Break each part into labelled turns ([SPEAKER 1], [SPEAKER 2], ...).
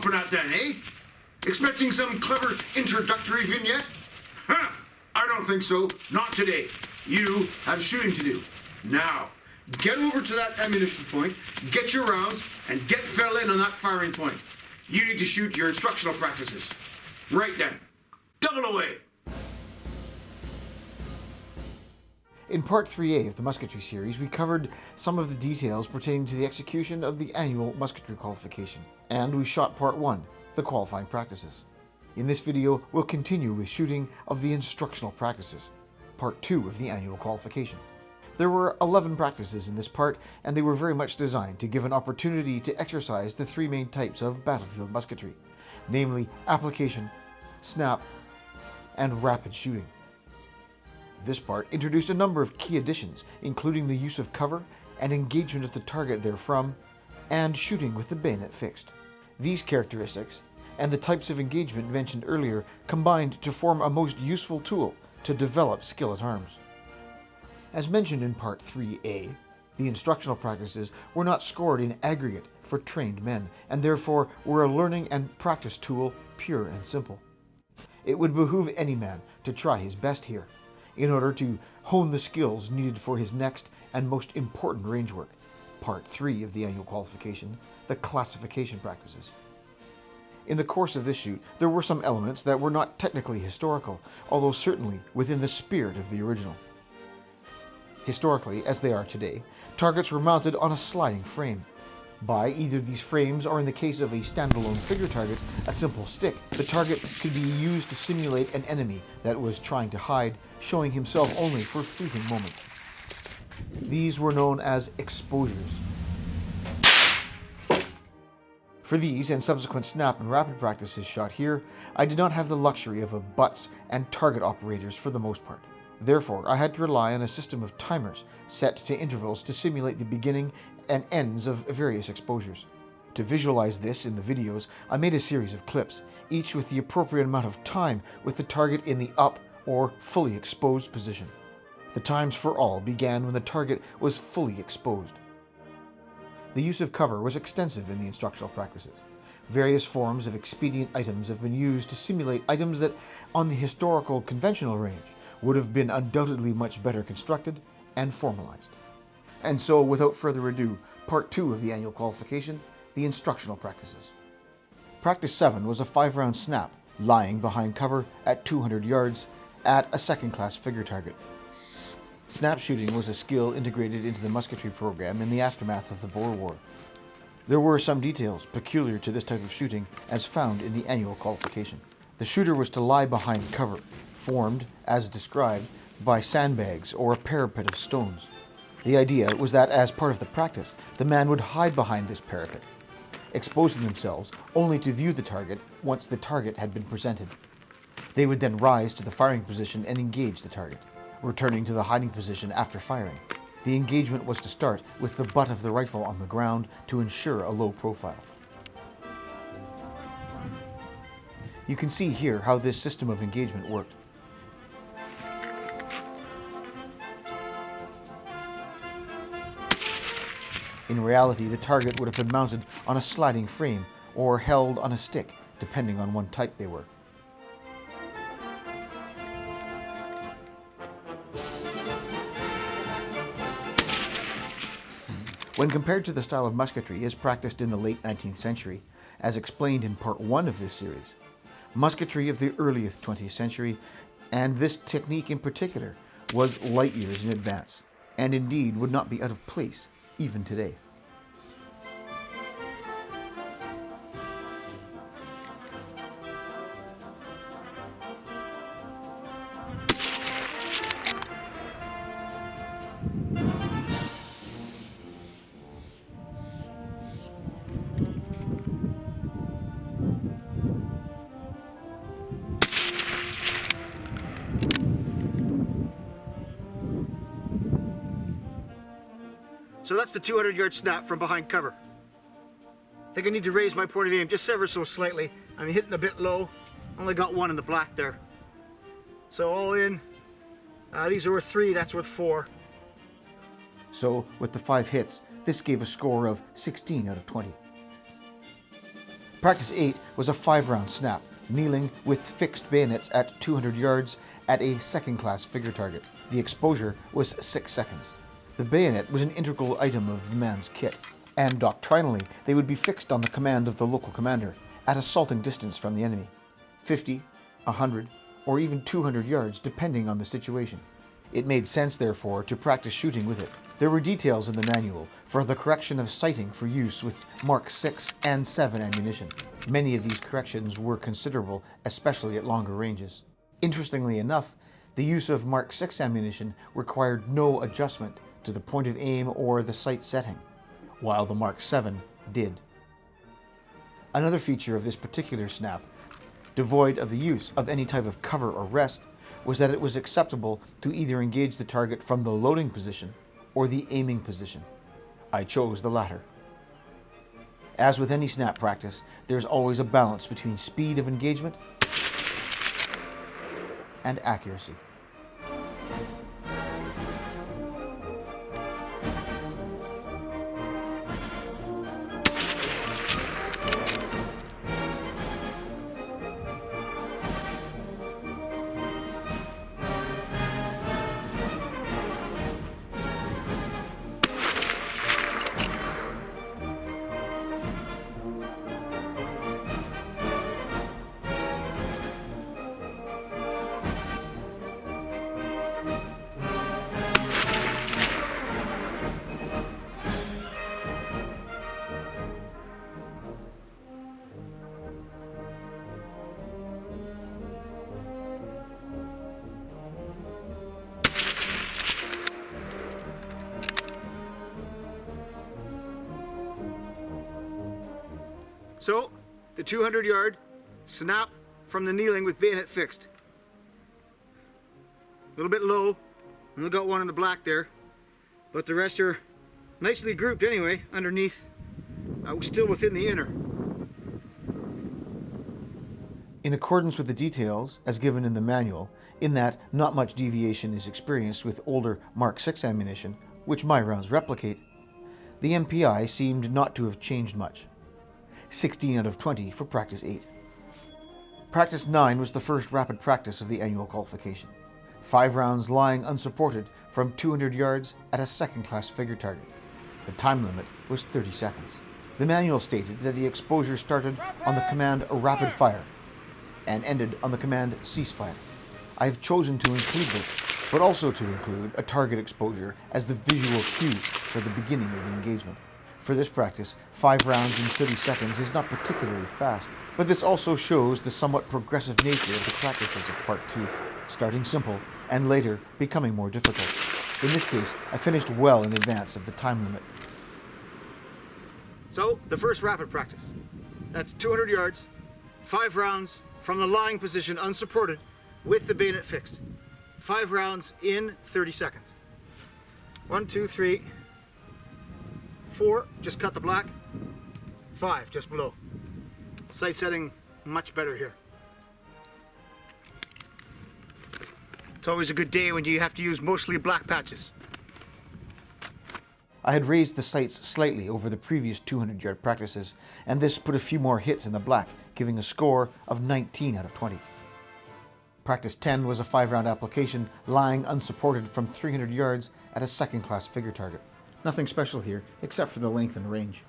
[SPEAKER 1] jumping at then, eh? Expecting some clever introductory vignette? Huh, I don't think so. Not today. You have shooting to do. Now, get over to that ammunition point, get your rounds, and get fell in on that firing point. You need to shoot your instructional practices. Right then. Double away!
[SPEAKER 2] In Part 3A of the Musketry series, we covered some of the details pertaining to the execution of the Annual Musketry Qualification, and we shot Part 1, the qualifying practices. In this video, we'll continue with shooting of the instructional practices, Part 2 of the Annual Qualification. There were 11 practices in this part, and they were very much designed to give an opportunity to exercise the three main types of battlefield musketry, namely application, snap, and rapid shooting. This part introduced a number of key additions, including the use of cover and engagement of the target therefrom, and shooting with the bayonet fixed. These characteristics, and the types of engagement mentioned earlier, combined to form a most useful tool to develop skill at arms. As mentioned in Part 3A, the instructional practices were not scored in aggregate for trained men, and therefore were a learning and practice tool, pure and simple. It would behoove any man to try his best here, in order to hone the skills needed for his next and most important range work, Part 3 of the Annual Qualification, the classification practices. In the course of this shoot, there were some elements that were not technically historical, although certainly within the spirit of the original. Historically, as they are today, targets were mounted on a sliding frame. By either these frames, or in the case of a standalone figure target, a simple stick, the target could be used to simulate an enemy that was trying to hide, showing himself only for fleeting moments. These were known as exposures. For these and subsequent snap and rapid practices shot here, I did not have the luxury of a butts and target operators for the most part. Therefore, I had to rely on a system of timers set to intervals to simulate the beginning and ends of various exposures. To visualize this in the videos, I made a series of clips, each with the appropriate amount of time with the target in the up or fully exposed position. The times for all began when the target was fully exposed. The use of cover was extensive in the instructional practices. Various forms of expedient items have been used to simulate items that, on the historical conventional range, would have been undoubtedly much better constructed and formalized. And so, without further ado, Part 2 of the Annual Qualification, the instructional practices. Practice 7 was a 5-round snap, lying behind cover at 200 yards at a second-class figure target. Snap shooting was a skill integrated into the musketry program in the aftermath of the Boer War. There were some details peculiar to this type of shooting as found in the Annual Qualification. The shooter was to lie behind cover, formed, as described, by sandbags or a parapet of stones. The idea was that as part of the practice, the man would hide behind this parapet, exposing themselves only to view the target once the target had been presented. They would then rise to the firing position and engage the target, returning to the hiding position after firing. The engagement was to start with the butt of the rifle on the ground to ensure a low profile. You can see here how this system of engagement worked. In reality, the target would have been mounted on a sliding frame or held on a stick, depending on what type they were. When compared to the style of musketry as practiced in the late 19th century, as explained in Part 1 of this series, musketry of the earliest 20th century, and this technique in particular, was light years in advance, and indeed would not be out of place even today.
[SPEAKER 1] So that's the 200-yard snap from behind cover. I think I need to raise my point of aim just ever so slightly. I'm hitting a bit low. Only got one in the black there. So all in, these are worth 3, that's worth 4.
[SPEAKER 2] So, with the 5 hits, this gave a score of 16 out of 20. Practice 8 was a 5-round snap, kneeling with fixed bayonets at 200 yards at a second-class figure target. The exposure was 6 seconds. The bayonet was an integral item of the man's kit, and doctrinally they would be fixed on the command of the local commander at assaulting distance from the enemy, 50, 100, or even 200 yards depending on the situation. It made sense, therefore, to practice shooting with it. There were details in the manual for the correction of sighting for use with Mark 6 and 7 ammunition. Many of these corrections were considerable, especially at longer ranges. Interestingly enough, the use of Mark 6 ammunition required no adjustment to the point of aim or the sight setting, while the Mark 7 did. Another feature of this particular snap, devoid of the use of any type of cover or rest, was that it was acceptable to either engage the target from the loading position or the aiming position. I chose the latter. As with any snap practice, there's always a balance between speed of engagement and accuracy.
[SPEAKER 3] So, the 200-yard snap from the kneeling with bayonet fixed. A little bit low, and we got one in the black there, but the rest are nicely grouped anyway, underneath, still within the inner.
[SPEAKER 2] In accordance with the details, as given in the manual, in that not much deviation is experienced with older Mark 6 ammunition, which my rounds replicate, the MPI seemed not to have changed much. 16 out of 20 for Practice 8. Practice 9 was the first rapid practice of the Annual Qualification. 5 rounds lying unsupported from 200 yards at a second-class figure target. The time limit was 30 seconds. The manual stated that the exposure started on the command rapid fire and ended on the command ceasefire. I have chosen to include this, but also to include a target exposure as the visual cue for the beginning of the engagement. For this practice, 5 rounds in 30 seconds is not particularly fast, but this also shows the somewhat progressive nature of the practices of Part 2, starting simple and later becoming more difficult. In this case, I finished well in advance of the time limit.
[SPEAKER 3] So, the first rapid practice. That's 200 yards, 5 rounds from the lying position unsupported with the bayonet fixed. 5 rounds in 30 seconds. 1, 2, 3, 4, just cut the black. 5, just below. Sight setting much better here. It's always a good day when you have to use mostly black patches.
[SPEAKER 2] I had raised the sights slightly over the previous 200-yard practices, and this put a few more hits in the black, giving a score of 19 out of 20. Practice 10 was a 5-round application, lying unsupported from 300 yards at a second-class figure target. Nothing special here, except for the length and range.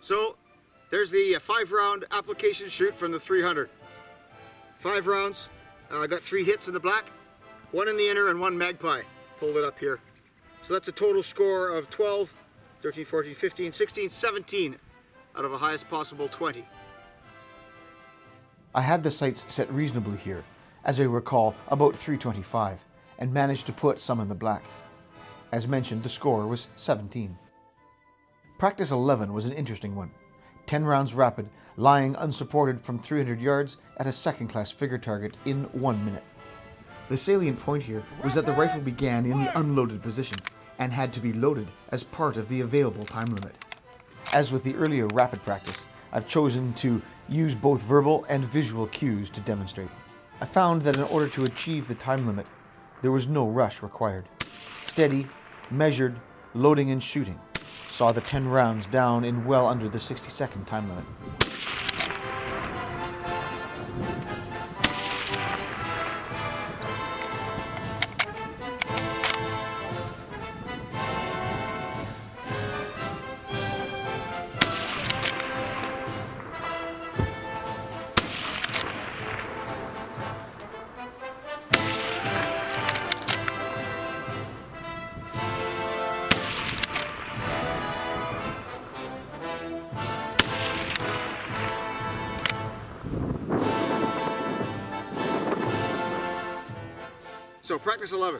[SPEAKER 3] So, there's the 5-round application shoot from the 300. 5 rounds, I got 3 hits in the black, 1 in the inner and 1 magpie. Pulled it up here. So that's a total score of 12, 13, 14, 15, 16, 17 out of a highest possible 20.
[SPEAKER 2] I had the sights set reasonably here, as I recall about 325, and managed to put some in the black. As mentioned, the score was 17. Practice 11 was an interesting one. 10 rounds rapid, lying unsupported from 300 yards at a second-class figure target in 1 minute. The salient point here was that the rifle began in the unloaded position and had to be loaded as part of the available time limit. As with the earlier rapid practice, I've chosen to use both verbal and visual cues to demonstrate. I found that in order to achieve the time limit, there was no rush required. Steady, measured, loading and shooting saw the 10 rounds down in well under the 60-second time limit.
[SPEAKER 3] So practice 11,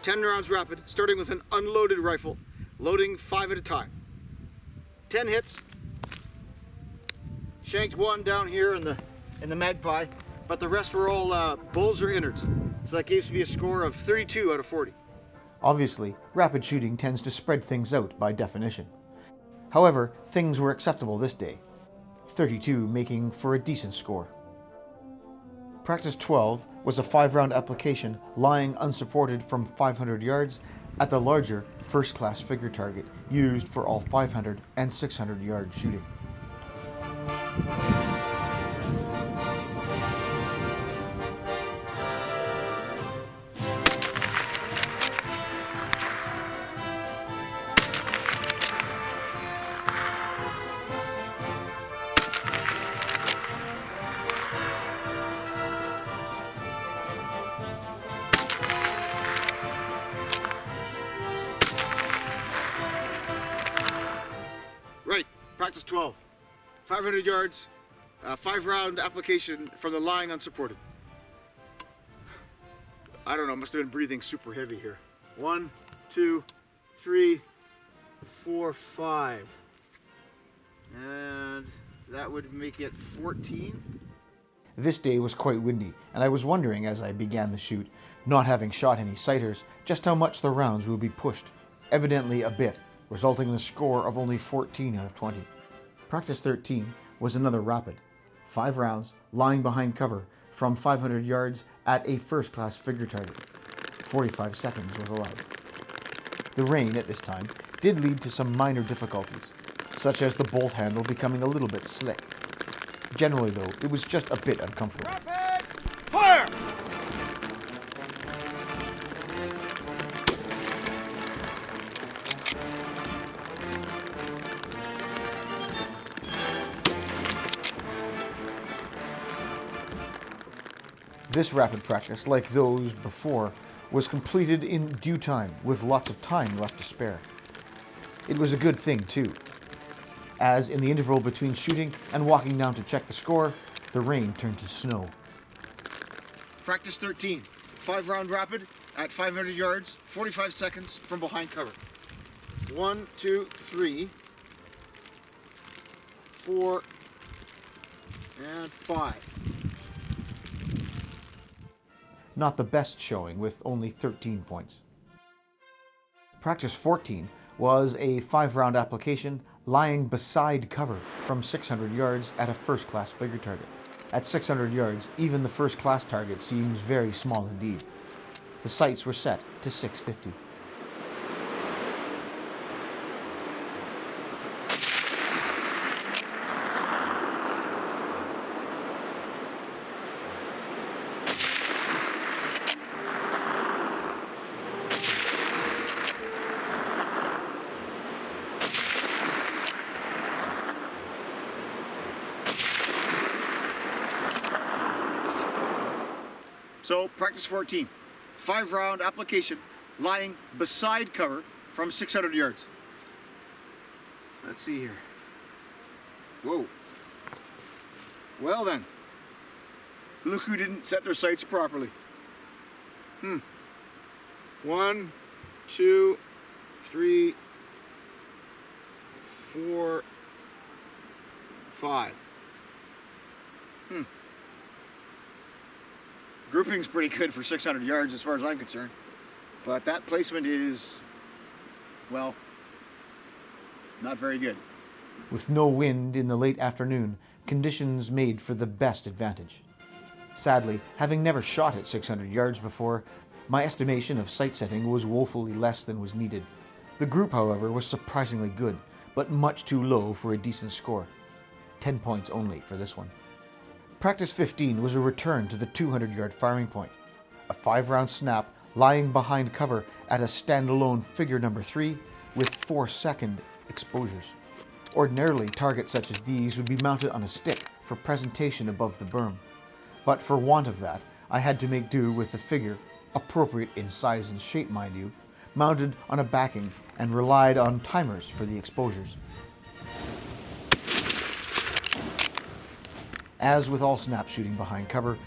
[SPEAKER 3] 10 rounds rapid, starting with an unloaded rifle, loading 5 at a time. 10 hits, shanked 1 down here in the magpie, but the rest were all bulls or innards. So that gives me a score of 32 out of 40.
[SPEAKER 2] Obviously, rapid shooting tends to spread things out by definition. However, things were acceptable this day, 32 making for a decent score. Practice 12 was a 5-round application lying unsupported from 500 yards at the larger first-class figure target used for all 500 and 600 yard shooting.
[SPEAKER 3] Right, practice 12, 500 yards, 5-round application from the lying unsupported. I don't know, must have been breathing super heavy here. 1, 2, 3, 4, 5. And that would make it 14.
[SPEAKER 2] This day was quite windy, and I was wondering as I began the shoot, not having shot any sighters, just how much the rounds would be pushed. Evidently a bit, resulting in a score of only 14 out of 20. Practice 13 was another rapid. 5 rounds, lying behind cover from 500 yards at a first-class figure target. 45 seconds was allowed. The rain at this time did lead to some minor difficulties, such as the bolt handle becoming a little bit slick. Generally though, it was just a bit uncomfortable.
[SPEAKER 3] Rapid fire!
[SPEAKER 2] This rapid practice, like those before, was completed in due time with lots of time left to spare. It was a good thing too, as in the interval between shooting and walking down to check the score, the rain turned to snow.
[SPEAKER 3] Practice 13, 5-round rapid at 500 yards, 45 seconds from behind cover. 1, 2, 3, 4, and 5.
[SPEAKER 2] Not the best showing with only 13 points. Practice 14 was a 5-round application lying beside cover from 600 yards at a first-class figure target. At 600 yards, even the first-class target seems very small indeed. The sights were set to 650.
[SPEAKER 3] So practice 14, 5-round application lying beside cover from 600 yards. Let's see here. Whoa. Well then, look who didn't set their sights properly. 1, 2, 3, 4, 5. Grouping's pretty good for 600 yards as far as I'm concerned. But that placement is, well, not very good.
[SPEAKER 2] With no wind in the late afternoon, conditions made for the best advantage. Sadly, having never shot at 600 yards before, my estimation of sight setting was woefully less than was needed. The group, however, was surprisingly good, but much too low for a decent score. 10 points only for this one. Practice 15 was a return to the 200-yard firing point. A 5-round snap lying behind cover at a standalone figure number 3 with 4-second exposures. Ordinarily, targets such as these would be mounted on a stick for presentation above the berm. But for want of that, I had to make do with the figure, appropriate in size and shape mind you, mounted on a backing and relied on timers for the exposures. As with all snap shooting behind cover,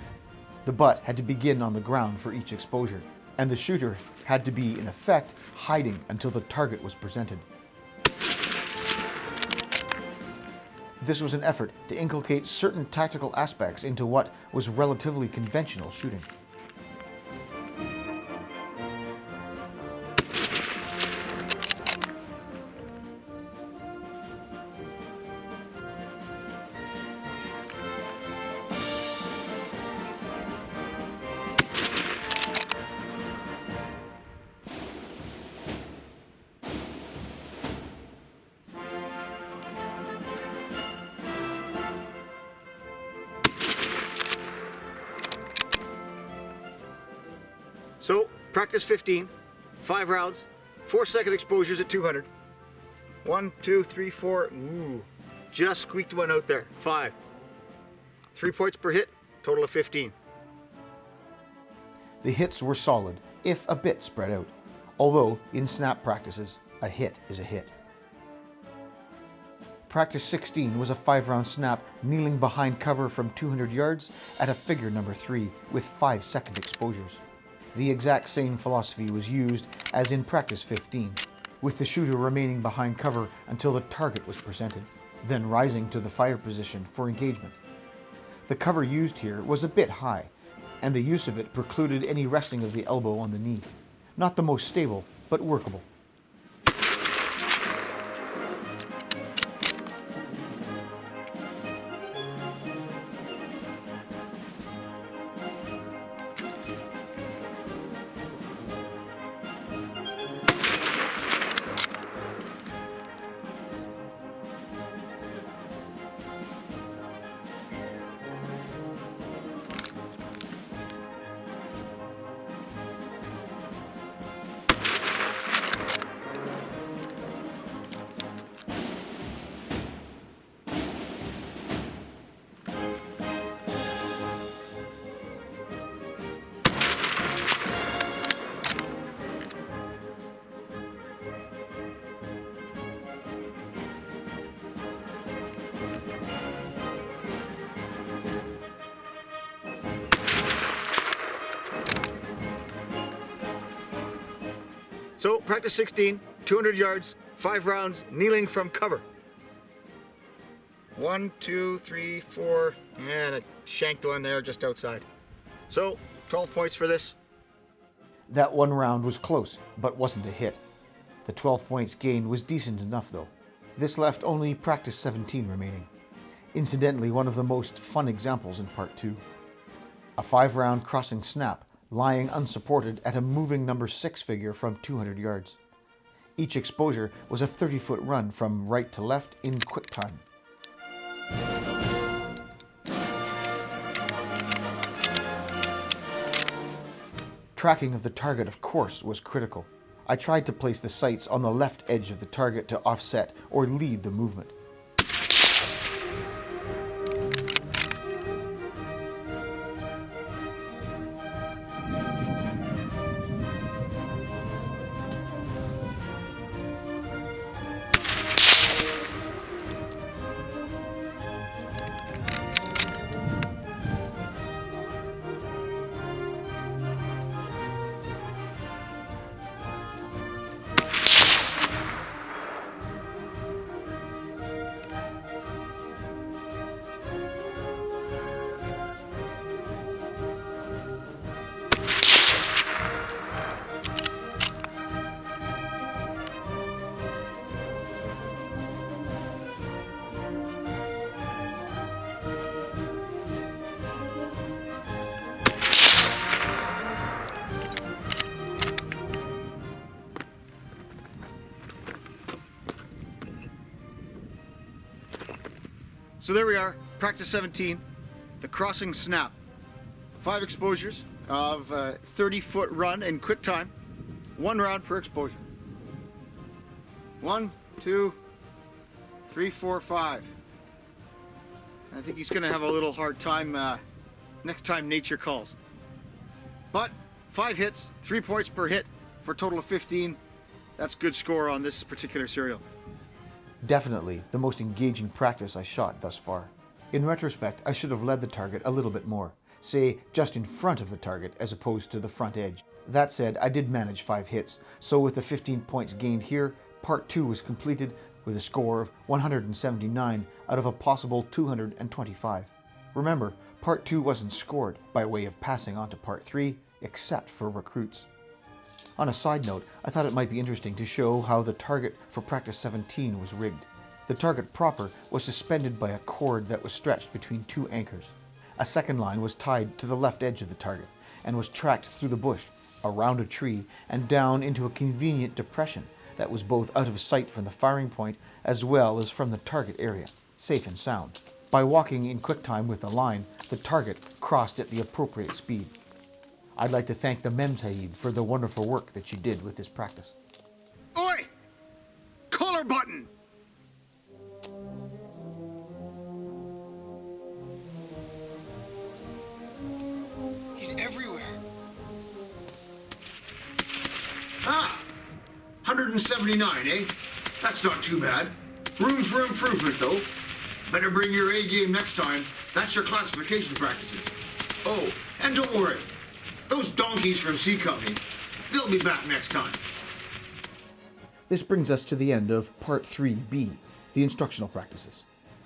[SPEAKER 2] the butt had to begin on the ground for each exposure, and the shooter had to be, in effect, hiding until the target was presented. This was an effort to inculcate certain tactical aspects into what was relatively conventional shooting.
[SPEAKER 3] So, practice 15, 5 rounds, 4-second exposures at 200. 1, 2, 3, 4, ooh, just squeaked one out there, 5. 3 points per hit, total of 15.
[SPEAKER 2] The hits were solid, if a bit spread out, although in snap practices, a hit is a hit. Practice 16 was a 5-round snap kneeling behind cover from 200 yards at a figure number 3 with 5-second exposures. The exact same philosophy was used as in practice 15, with the shooter remaining behind cover until the target was presented, then rising to the fire position for engagement. The cover used here was a bit high, and the use of it precluded any resting of the elbow on the knee. Not the most stable, but workable.
[SPEAKER 3] So, practice 16, 200 yards, 5 rounds, kneeling from cover. 1, 2, 3, 4, and a shanked one there just outside. So, 12 points for this.
[SPEAKER 2] That one round was close, but wasn't a hit. The 12 points gained was decent enough though. This left only practice 17 remaining. Incidentally, one of the most fun examples in part 2. A 5-round crossing snap, lying unsupported at a moving number 6 figure from 200 yards. Each exposure was a 30-foot run from right to left in quick time. Tracking of the target, of course, was critical. I tried to place the sights on the left edge of the target to offset or lead the movement.
[SPEAKER 3] So there we are, practice 17, the crossing snap. 5 exposures of 30-foot run in quick time, 1 round per exposure. 1, 2, 3, 4, 5. I think he's going to have a little hard time next time nature calls. But 5 hits, 3 points per hit for a total of 15. That's good score on this particular serial.
[SPEAKER 2] Definitely the most engaging practice I shot thus far. In retrospect, I should have led the target a little bit more, say just in front of the target as opposed to the front edge. That said, I did manage 5 hits, so with the 15 points gained here, part 2 was completed with a score of 179 out of a possible 225. Remember, part 2 wasn't scored by way of passing on to part 3, except for recruits. On a side note, I thought it might be interesting to show how the target for practice 17 was rigged. The target proper was suspended by a cord that was stretched between 2 anchors. A second line was tied to the left edge of the target and was tracked through the bush, around a tree, and down into a convenient depression that was both out of sight from the firing point as well as from the target area, safe and sound. By walking in quick time with the line, the target crossed at the appropriate speed. I'd like to thank the Memsahib for the wonderful work that she did with this practice.
[SPEAKER 3] Oi! Collar button! He's everywhere.
[SPEAKER 1] Ah! 179, eh? That's not too bad. Room for improvement, though. Better bring your A game next time. That's your classification practices. Oh, and don't worry. Those donkeys from C Company, they'll be back next time.
[SPEAKER 2] This brings us to the end of Part 3B, the instructional practices.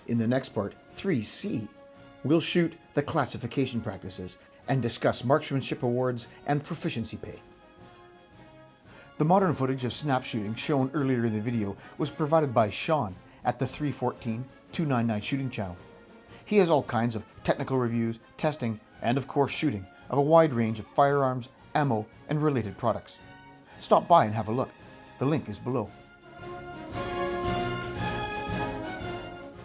[SPEAKER 2] In the next part, 3C, we'll shoot the classification practices and discuss marksmanship awards and proficiency pay. The modern footage of snap shooting shown earlier in the video was provided by Shawn at the 314-299 shooting channel. He has all kinds of technical reviews, testing, and of course shooting of a wide range of firearms, ammo, and related products. Stop by and have a look. The link is below.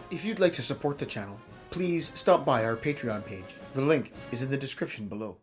[SPEAKER 2] If you'd like to support the channel, please stop by our Patreon page. The link is in the description below.